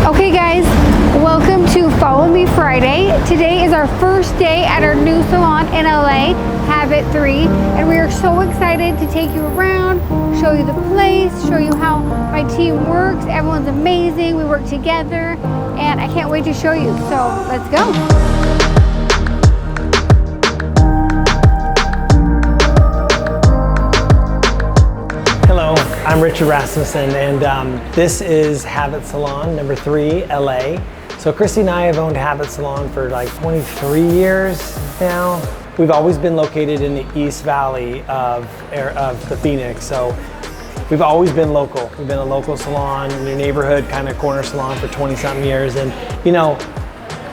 Okay guys, welcome to Follow Me Friday. Today is our first day at our new salon in LA, Habit 3, and we are so excited to take you around, show you the place, show you how my team works. Everyone's amazing, we work together, and I can't wait to show you. So let's go. I'm Richard Rasmussen, and this is Habit Salon number 3, LA. So Chrissy and I have owned Habit Salon for like 23 years now. We've always been located in the East Valley of the Phoenix, so we've always been local. We've been a local salon in your neighborhood, kind of corner salon for 20-something years. And you know,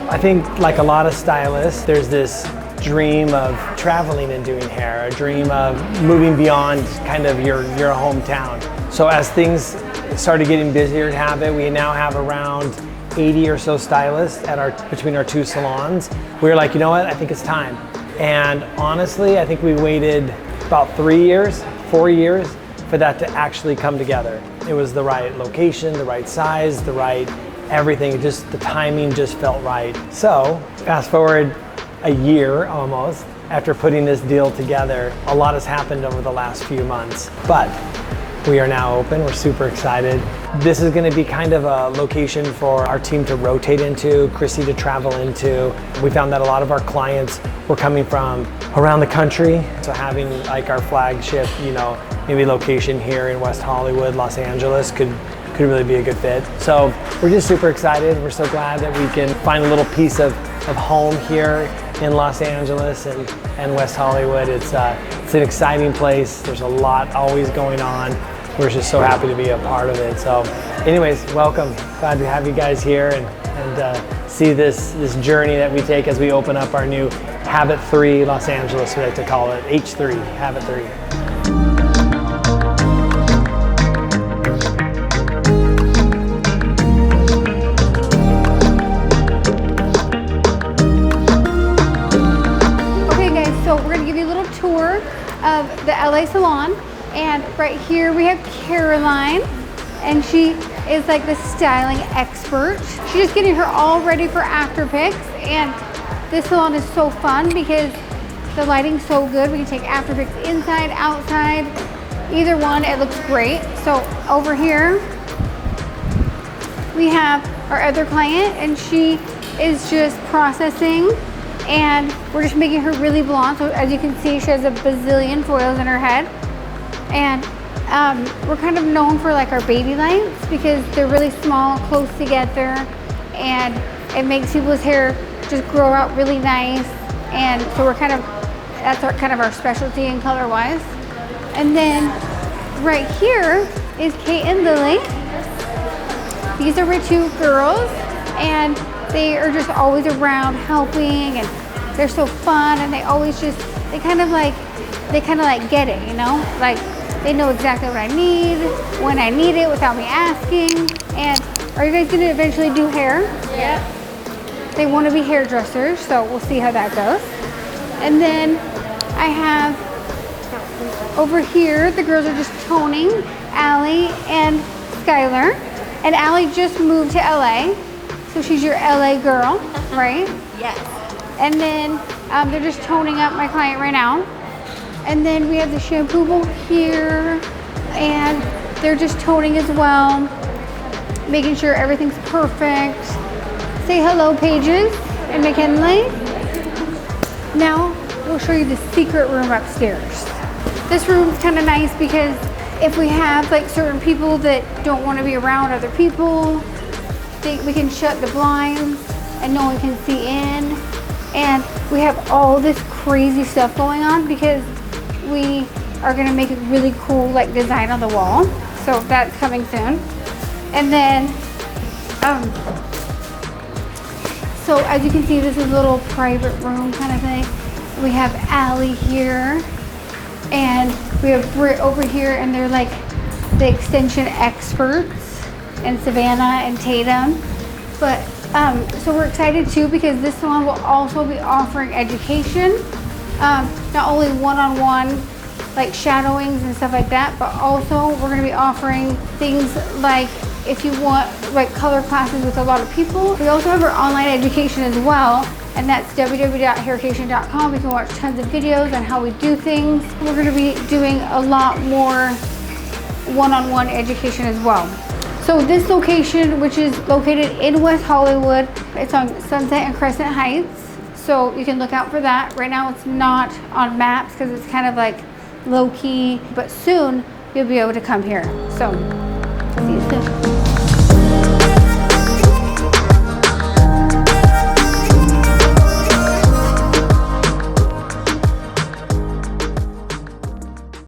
I think like a lot of stylists, there's this dream of traveling and doing hair, a dream of moving beyond kind of your hometown. So as things started getting busier at Habit, we now have around 80 or so stylists at between our two salons. We were like, you know what, I think it's time. And honestly, I think we waited about 4 years for that to actually come together. It was the right location, the right size, the right everything, just the timing just felt right. So fast forward a year almost after putting this deal together, a lot has happened over the last few months, but we are now open. We're super excited. This is going to be kind of a location for our team to rotate into, Chrissy to travel into. We found that a lot of our clients were coming from around the country, so having like our flagship, you know, maybe location here in West Hollywood, Los Angeles could really be a good fit. So we're just super excited. We're so glad that we can find a little piece of home here in Los Angeles and West Hollywood. It's an exciting place. There's a lot always going on. We're just so happy to be a part of it. So anyways, welcome. Glad to have you guys here and see this journey that we take as we open up our new Habit 3 Los Angeles, we like to call it H3, Habit 3. Tour of the LA salon, and right here we have Caroline, and she is like the styling expert. She's just getting her all ready for after pics, and this salon is so fun because the lighting's so good. We can take after pics inside, outside, either one. It looks great. So over here we have our other client, and she is just processing, and we're just making her really blonde. So as you can see, she has a bazillion foils in her head. And we're kind of known for like our baby lights because they're really small, close together, and it makes people's hair just grow out really nice. And so that's kind of our specialty in color wise. And then right here is Kate and Lily. These are my two girls, and they are just always around helping, and they're so fun, and they always just, they kind of like get it, you know? Like they know exactly what I need, when I need it without me asking. And are you guys gonna eventually do hair? Yeah. They wanna be hairdressers, so we'll see how that goes. And then I have over here, the girls are just toning, Allie and Skylar. And Allie just moved to LA. So she's your LA girl, right? Yes. And then they're just toning up my client right now. And then we have the shampoo bowl here, and they're just toning as well, making sure everything's perfect. Say hello, Pages and McKinley. Now we'll show you the secret room upstairs. This room's kind of nice because if we have like certain people that don't want to be around other people, we can shut the blinds and no one can see in. And we have all this crazy stuff going on because we are going to make a really cool like design on the wall. So that's coming soon. And then so as you can see, this is a little private room kind of thing. We have Allie here, and we have Britt over here, and they're like the extension experts, and Savannah and Tatum. But so we're excited too because this salon will also be offering education, not only one-on-one like shadowings and stuff like that, but also we're going to be offering things like if you want like color classes with a lot of people. We also have our online education as well, and that's www.haircation.com. You can watch tons of videos on how we do things. We're going to be doing a lot more one-on-one education as well. So this location, which is located in West Hollywood, it's on Sunset and Crescent Heights. So you can look out for that. Right now it's not on maps because it's kind of like low key, but soon you'll be able to come here. So